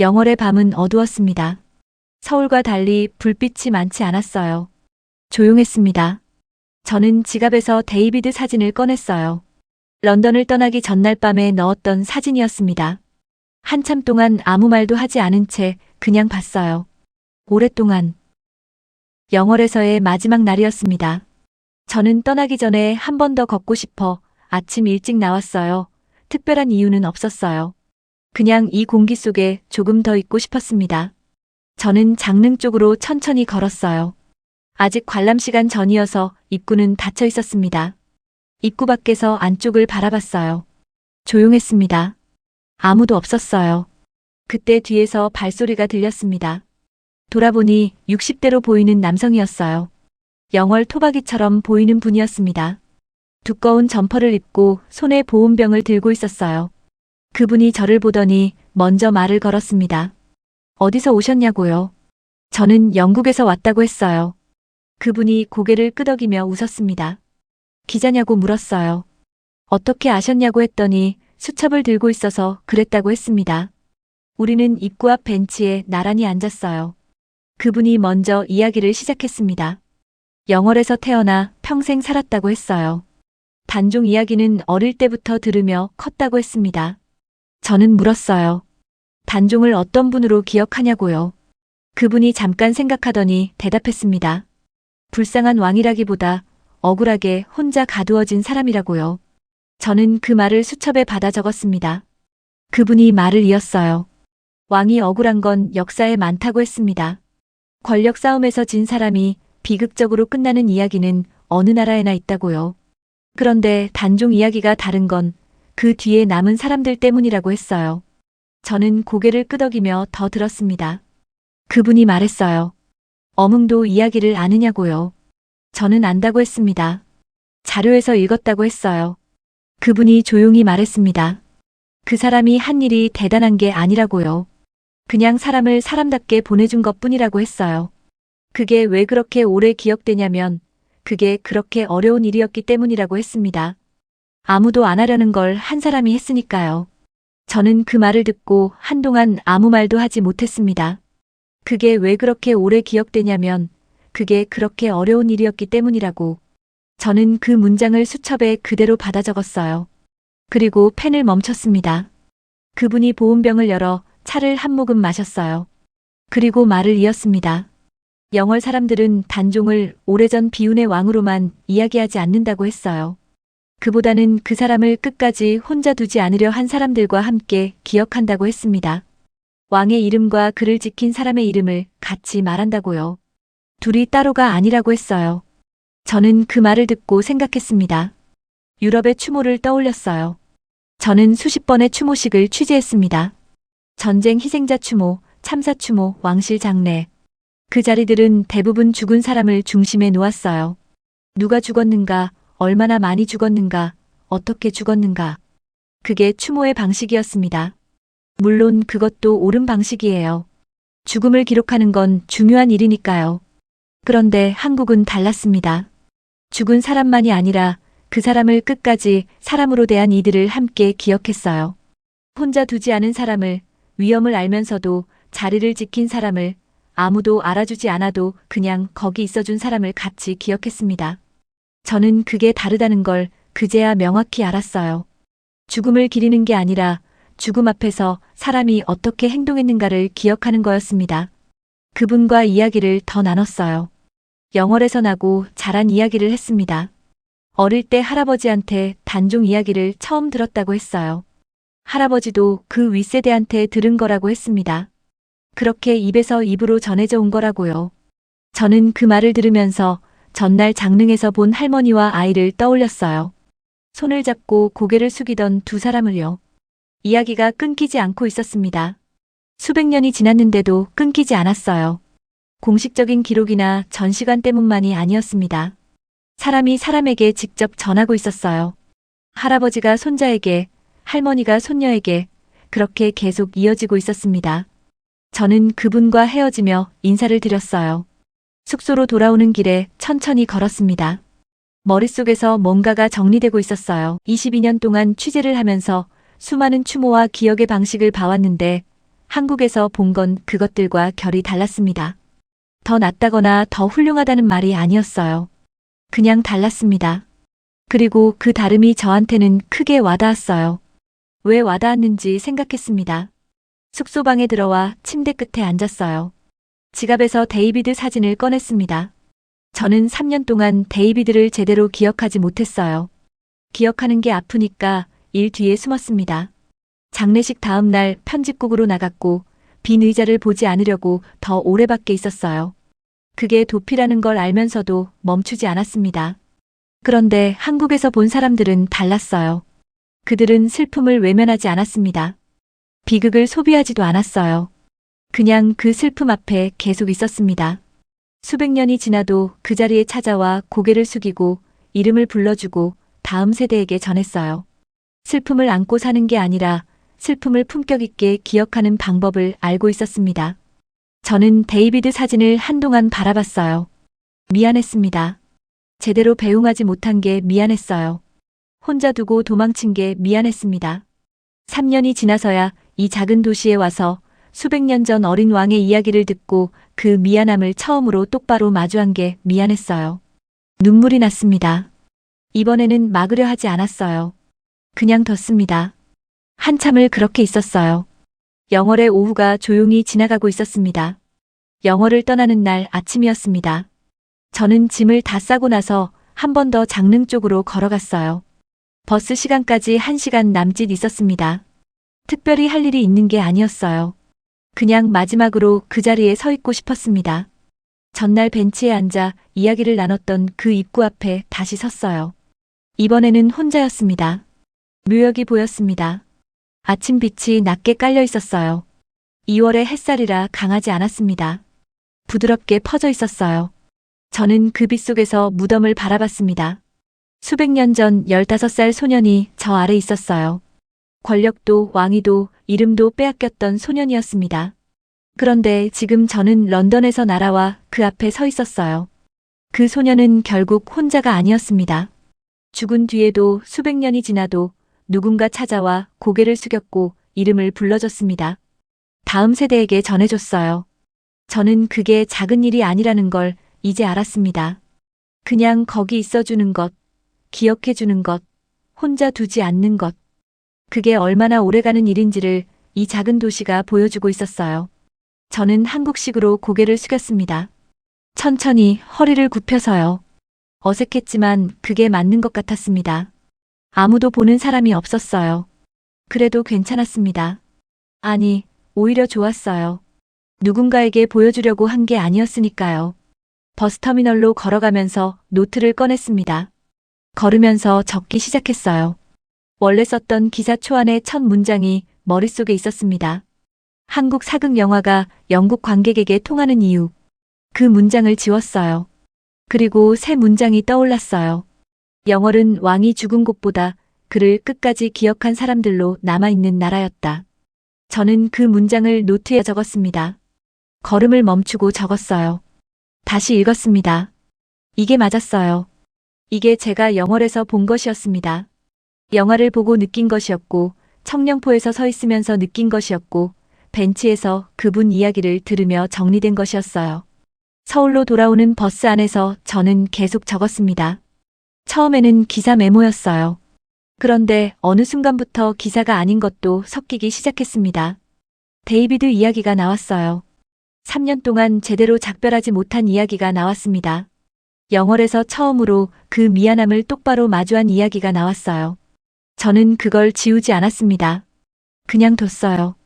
영월의 밤은 어두웠습니다. 서울과 달리 불빛이 많지 않았어요. 조용했습니다. 저는 지갑에서 데이비드 사진을 꺼냈어요. 런던을 떠나기 전날 밤에 넣었던 사진이었습니다. 한참 동안 아무 말도 하지 않은 채 그냥 봤어요. 오랫동안. 영월에서의 마지막 날이었습니다. 저는 떠나기 전에 한 번 더 걷고 싶어 아침 일찍 나왔어요. 특별한 이유는 없었어요. 그냥 이 공기 속에 조금 더 있고 싶었습니다. 저는 장릉 쪽으로 천천히 걸었어요. 아직 관람 시간 전이어서 입구는 닫혀 있었습니다. 입구 밖에서 안쪽을 바라봤어요. 조용했습니다. 아무도 없었어요. 그때 뒤에서 발소리가 들렸습니다. 돌아보니 60대로 보이는 남성이었어요. 영월 토박이처럼 보이는 분이었습니다. 두꺼운 점퍼를 입고 손에 보온병을 들고 있었어요. 그분이 저를 보더니 먼저 말을 걸었습니다. 어디서 오셨냐고요? 저는 영국에서 왔다고 했어요. 그분이 고개를 끄덕이며 웃었습니다. 기자냐고 물었어요. 어떻게 아셨냐고 했더니 수첩을 들고 있어서 그랬다고 했습니다. 우리는 입구 앞 벤치에 나란히 앉았어요. 그분이 먼저 이야기를 시작했습니다. 영월에서 태어나 평생 살았다고 했어요. 단종 이야기는 어릴 때부터 들으며 컸다고 했습니다. 저는 물었어요. 단종을 어떤 분으로 기억하냐고요. 그분이 잠깐 생각하더니 대답했습니다. 불쌍한 왕이라기보다 억울하게 혼자 가두어진 사람이라고요. 저는 그 말을 수첩에 받아 적었습니다. 그분이 말을 이었어요. 왕이 억울한 건 역사에 많다고 했습니다. 권력 싸움에서 진 사람이 비극적으로 끝나는 이야기는 어느 나라에나 있다고요. 그런데 단종 이야기가 다른 건 그 뒤에 남은 사람들 때문이라고 했어요. 저는 고개를 끄덕이며 더 들었습니다. 그분이 말했어요. 어몽도 이야기를 아느냐고요. 저는 안다고 했습니다. 자료에서 읽었다고 했어요. 그분이 조용히 말했습니다. 그 사람이 한 일이 대단한 게 아니라고요. 그냥 사람을 사람답게 보내준 것뿐이라고 했어요. 그게 왜 그렇게 오래 기억되냐면 그게 그렇게 어려운 일이었기 때문이라고 했습니다. 아무도 안 하려는 걸 한 사람이 했으니까요. 저는 그 말을 듣고 한동안 아무 말도 하지 못했습니다. 그게 왜 그렇게 오래 기억되냐면 그게 그렇게 어려운 일이었기 때문이라고. 저는 그 문장을 수첩에 그대로 받아 적었어요. 그리고 펜을 멈췄습니다. 그분이 보온병을 열어 차를 한 모금 마셨어요. 그리고 말을 이었습니다. 영월 사람들은 단종을 오래전 비운의 왕으로만 이야기하지 않는다고 했어요. 그보다는 그 사람을 끝까지 혼자 두지 않으려 한 사람들과 함께 기억한다고 했습니다. 왕의 이름과 그를 지킨 사람의 이름을 같이 말한다고요. 둘이 따로가 아니라고 했어요. 저는 그 말을 듣고 생각했습니다. 유럽의 추모를 떠올렸어요. 저는 수십 번의 추모식을 취재했습니다. 전쟁 희생자 추모, 참사 추모, 왕실 장례. 그 자리들은 대부분 죽은 사람을 중심에 놓았어요. 누가 죽었는가, 얼마나 많이 죽었는가, 어떻게 죽었는가. 그게 추모의 방식이었습니다. 물론 그것도 옳은 방식이에요. 죽음을 기록하는 건 중요한 일이니까요. 그런데 한국은 달랐습니다. 죽은 사람만이 아니라 그 사람을 끝까지 사람으로 대한 이들을 함께 기억했어요. 혼자 두지 않은 사람을, 위험을 알면서도 자리를 지킨 사람을, 아무도 알아주지 않아도 그냥 거기 있어준 사람을 같이 기억했습니다. 저는 그게 다르다는 걸 그제야 명확히 알았어요. 죽음을 기리는 게 아니라 죽음 앞에서 사람이 어떻게 행동했는가를 기억하는 거였습니다. 그분과 이야기를 더 나눴어요. 영월에서 나고 자란 이야기를 했습니다. 어릴 때 할아버지한테 단종 이야기를 처음 들었다고 했어요. 할아버지도 그 윗세대한테 들은 거라고 했습니다. 그렇게 입에서 입으로 전해져 온 거라고요. 저는 그 말을 들으면서 전날 장릉에서 본 할머니와 아이를 떠올렸어요. 손을 잡고 고개를 숙이던 두 사람을요. 이야기가 끊기지 않고 있었습니다. 수백 년이 지났는데도 끊기지 않았어요. 공식적인 기록이나 전시관 때문만이 아니었습니다. 사람이 사람에게 직접 전하고 있었어요. 할아버지가 손자에게, 할머니가 손녀에게 그렇게 계속 이어지고 있었습니다. 저는 그분과 헤어지며 인사를 드렸어요. 숙소로 돌아오는 길에 천천히 걸었습니다. 머릿속에서 뭔가가 정리되고 있었어요. 22년 동안 취재를 하면서 수많은 추모와 기억의 방식을 봐왔는데 한국에서 본 건 그것들과 결이 달랐습니다. 더 낫다거나 더 훌륭하다는 말이 아니었어요. 그냥 달랐습니다. 그리고 그 다름이 저한테는 크게 와닿았어요. 왜 와닿았는지 생각했습니다. 숙소방에 들어와 침대 끝에 앉았어요. 지갑에서 데이비드 사진을 꺼냈습니다. 저는 3년 동안 데이비드를 제대로 기억하지 못했어요. 기억하는 게 아프니까 일 뒤에 숨었습니다. 장례식 다음 날 편집국으로 나갔고 빈 의자를 보지 않으려고 더 오래 밖에 있었어요. 그게 도피라는 걸 알면서도 멈추지 않았습니다. 그런데 한국에서 본 사람들은 달랐어요. 그들은 슬픔을 외면하지 않았습니다. 비극을 소비하지도 않았어요. 그냥 그 슬픔 앞에 계속 있었습니다. 수백 년이 지나도 그 자리에 찾아와 고개를 숙이고 이름을 불러주고 다음 세대에게 전했어요. 슬픔을 안고 사는 게 아니라 슬픔을 품격 있게 기억하는 방법을 알고 있었습니다. 저는 데이비드 사진을 한동안 바라봤어요. 미안했습니다. 제대로 배웅하지 못한 게 미안했어요. 혼자 두고 도망친 게 미안했습니다. 3년이 지나서야 이 작은 도시에 와서 수백 년 전 어린 왕의 이야기를 듣고 그 미안함을 처음으로 똑바로 마주한 게 미안했어요. 눈물이 났습니다. 이번에는 막으려 하지 않았어요. 그냥 뒀습니다. 한참을 그렇게 있었어요. 영월의 오후가 조용히 지나가고 있었습니다. 영월을 떠나는 날 아침이었습니다. 저는 짐을 다 싸고 나서 한 번 더 장릉 쪽으로 걸어갔어요. 버스 시간까지 1시간 남짓 있었습니다. 특별히 할 일이 있는 게 아니었어요. 그냥 마지막으로 그 자리에 서 있고 싶었습니다. 전날 벤치에 앉아 이야기를 나눴던 그 입구 앞에 다시 섰어요. 이번에는 혼자였습니다. 묘역이 보였습니다. 아침 빛이 낮게 깔려 있었어요. 2월의 햇살이라 강하지 않았습니다. 부드럽게 퍼져 있었어요. 저는 그 빛 속에서 무덤을 바라봤습니다. 수백 년 전 15살 소년이 저 아래 있었어요. 권력도 왕위도 이름도 빼앗겼던 소년이었습니다. 그런데 지금 저는 런던에서 날아와 그 앞에 서 있었어요. 그 소년은 결국 혼자가 아니었습니다. 죽은 뒤에도 수백 년이 지나도 누군가 찾아와 고개를 숙였고 이름을 불러줬습니다. 다음 세대에게 전해줬어요. 저는 그게 작은 일이 아니라는 걸 이제 알았습니다. 그냥 거기 있어주는 것, 기억해주는 것, 혼자 두지 않는 것. 그게 얼마나 오래가는 일인지를 이 작은 도시가 보여주고 있었어요. 저는 한국식으로 고개를 숙였습니다. 천천히 허리를 굽혀서요. 어색했지만 그게 맞는 것 같았습니다. 아무도 보는 사람이 없었어요. 그래도 괜찮았습니다. 아니, 오히려 좋았어요. 누군가에게 보여주려고 한 게 아니었으니까요. 버스터미널로 걸어가면서 노트를 꺼냈습니다. 걸으면서 적기 시작했어요. 원래 썼던 기사 초안의 첫 문장이 머릿속에 있었습니다. 한국 사극 영화가 영국 관객에게 통하는 이유. 그 문장을 지웠어요. 그리고 새 문장이 떠올랐어요. 영월은 왕이 죽은 곳보다 그를 끝까지 기억한 사람들로 남아있는 나라였다. 저는 그 문장을 노트에 적었습니다. 걸음을 멈추고 적었어요. 다시 읽었습니다. 이게 맞았어요. 이게 제가 영월에서 본 것이었습니다. 영화를 보고 느낀 것이었고, 청령포에서 서 있으면서 느낀 것이었고, 벤치에서 그분 이야기를 들으며 정리된 것이었어요. 서울로 돌아오는 버스 안에서 저는 계속 적었습니다. 처음에는 기사 메모였어요. 그런데 어느 순간부터 기사가 아닌 것도 섞이기 시작했습니다. 데이비드 이야기가 나왔어요. 3년 동안 제대로 작별하지 못한 이야기가 나왔습니다. 영월에서 처음으로 그 미안함을 똑바로 마주한 이야기가 나왔어요. 저는 그걸 지우지 않았습니다. 그냥 뒀어요.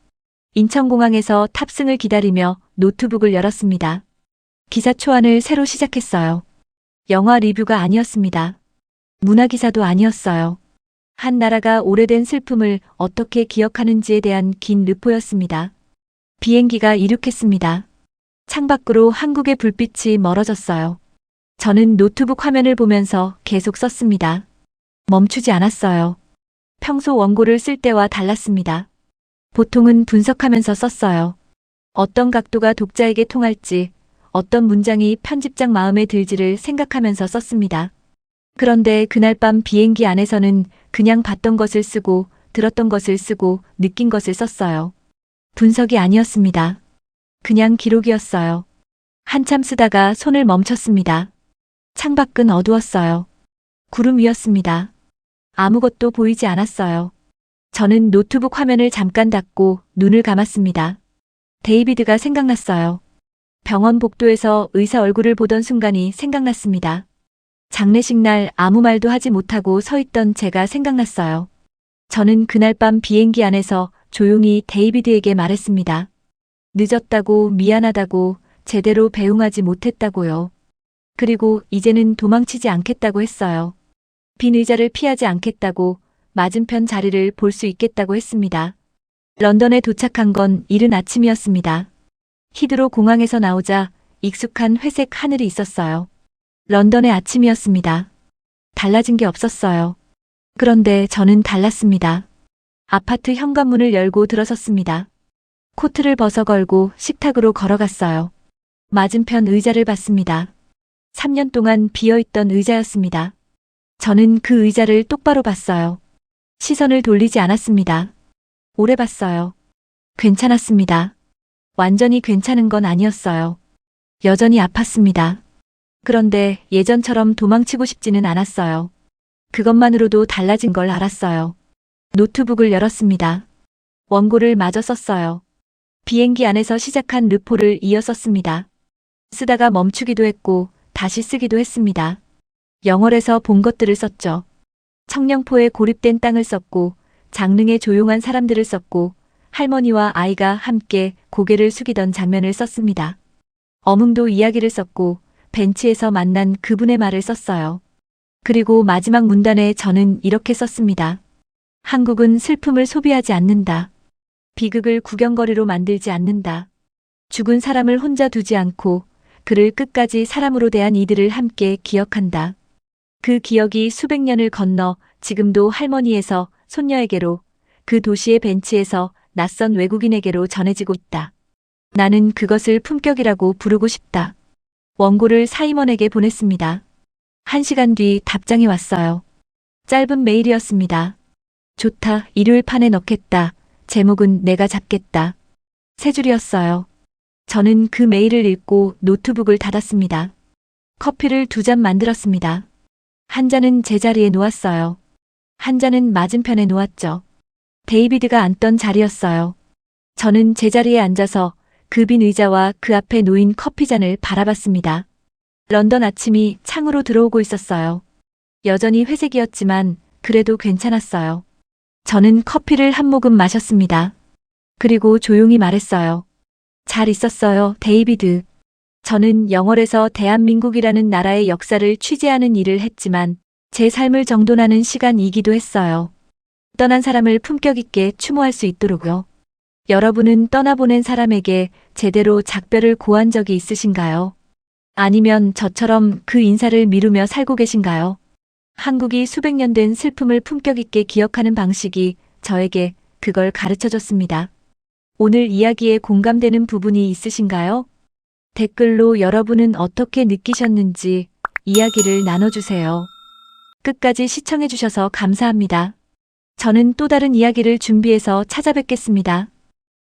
인천공항에서 탑승을 기다리며 노트북을 열었습니다. 기사 초안을 새로 시작했어요. 영화 리뷰가 아니었습니다. 문화기사도 아니었어요. 한 나라가 오래된 슬픔을 어떻게 기억하는지에 대한 긴 르포였습니다. 비행기가 이륙했습니다. 창밖으로 한국의 불빛이 멀어졌어요. 저는 노트북 화면을 보면서 계속 썼습니다. 멈추지 않았어요. 평소 원고를 쓸 때와 달랐습니다. 보통은 분석하면서 썼어요. 어떤 각도가 독자에게 통할지, 어떤 문장이 편집장 마음에 들지를 생각하면서 썼습니다. 그런데 그날 밤 비행기 안에서는 그냥 봤던 것을 쓰고, 들었던 것을 쓰고, 느낀 것을 썼어요. 분석이 아니었습니다. 그냥 기록이었어요. 한참 쓰다가 손을 멈췄습니다. 창밖은 어두웠어요. 구름 위였습니다. 아무것도 보이지 않았어요. 저는 노트북 화면을 잠깐 닫고 눈을 감았습니다. 데이비드가 생각났어요. 병원 복도에서 의사 얼굴을 보던 순간이 생각났습니다. 장례식 날 아무 말도 하지 못하고 서 있던 제가 생각났어요. 저는 그날 밤 비행기 안에서 조용히 데이비드에게 말했습니다. 늦었다고, 미안하다고, 제대로 배웅하지 못했다고요. 그리고 이제는 도망치지 않겠다고 했어요. 빈 의자를 피하지 않겠다고, 맞은편 자리를 볼 수 있겠다고 했습니다. 런던에 도착한 건 이른 아침이었습니다. 히드로 공항에서 나오자 익숙한 회색 하늘이 있었어요. 런던의 아침이었습니다. 달라진 게 없었어요. 그런데 저는 달랐습니다. 아파트 현관문을 열고 들어섰습니다. 코트를 벗어 걸고 식탁으로 걸어갔어요. 맞은편 의자를 봤습니다. 3년 동안 비어있던 의자였습니다. 저는 그 의자를 똑바로 봤어요. 시선을 돌리지 않았습니다. 오래 봤어요. 괜찮았습니다. 완전히 괜찮은 건 아니었어요. 여전히 아팠습니다. 그런데 예전처럼 도망치고 싶지는 않았어요. 그것만으로도 달라진 걸 알았어요. 노트북을 열었습니다. 원고를 마저 썼어요. 비행기 안에서 시작한 르포를 이어 썼습니다. 쓰다가 멈추기도 했고 다시 쓰기도 했습니다. 영월에서 본 것들을 썼죠. 청령포에 고립된 땅을 썼고 장릉의 조용한 사람들을 썼고 할머니와 아이가 함께 고개를 숙이던 장면을 썼습니다. 어흥도 이야기를 썼고 벤치에서 만난 그분의 말을 썼어요. 그리고 마지막 문단에 저는 이렇게 썼습니다. 한국은 슬픔을 소비하지 않는다. 비극을 구경거리로 만들지 않는다. 죽은 사람을 혼자 두지 않고 그를 끝까지 사람으로 대한 이들을 함께 기억한다. 그 기억이 수백 년을 건너 지금도 할머니에서 손녀에게로 그 도시의 벤치에서 낯선 외국인에게로 전해지고 있다. 나는 그것을 품격이라고 부르고 싶다. 원고를 사임원에게 보냈습니다. 1시간 뒤 답장이 왔어요. 짧은 메일이었습니다. 좋다. 일요일 판에 넣겠다. 제목은 내가 잡겠다. 세 줄이었어요. 저는 그 메일을 읽고 노트북을 닫았습니다. 커피를 2잔 만들었습니다. 한 잔은 제자리에 놓았어요. 한 잔은 맞은편에 놓았죠. 데이비드가 앉던 자리였어요. 저는 제자리에 앉아서 그 빈 의자와 그 앞에 놓인 커피잔을 바라봤습니다. 런던 아침이 창으로 들어오고 있었어요. 여전히 회색이었지만 그래도 괜찮았어요. 저는 커피를 한 모금 마셨습니다. 그리고 조용히 말했어요. 잘 있었어요, 데이비드. 저는 영월에서 대한민국이라는 나라의 역사를 취재하는 일을 했지만 제 삶을 정돈하는 시간이기도 했어요. 떠난 사람을 품격 있게 추모할 수 있도록요. 여러분은 떠나보낸 사람에게 제대로 작별을 고한 적이 있으신가요? 아니면 저처럼 그 인사를 미루며 살고 계신가요? 한국이 수백 년 된 슬픔을 품격 있게 기억하는 방식이 저에게 그걸 가르쳐 줬습니다. 오늘 이야기에 공감되는 부분이 있으신가요? 댓글로 여러분은 어떻게 느끼셨는지 이야기를 나눠주세요. 끝까지 시청해주셔서 감사합니다. 저는 또 다른 이야기를 준비해서 찾아뵙겠습니다.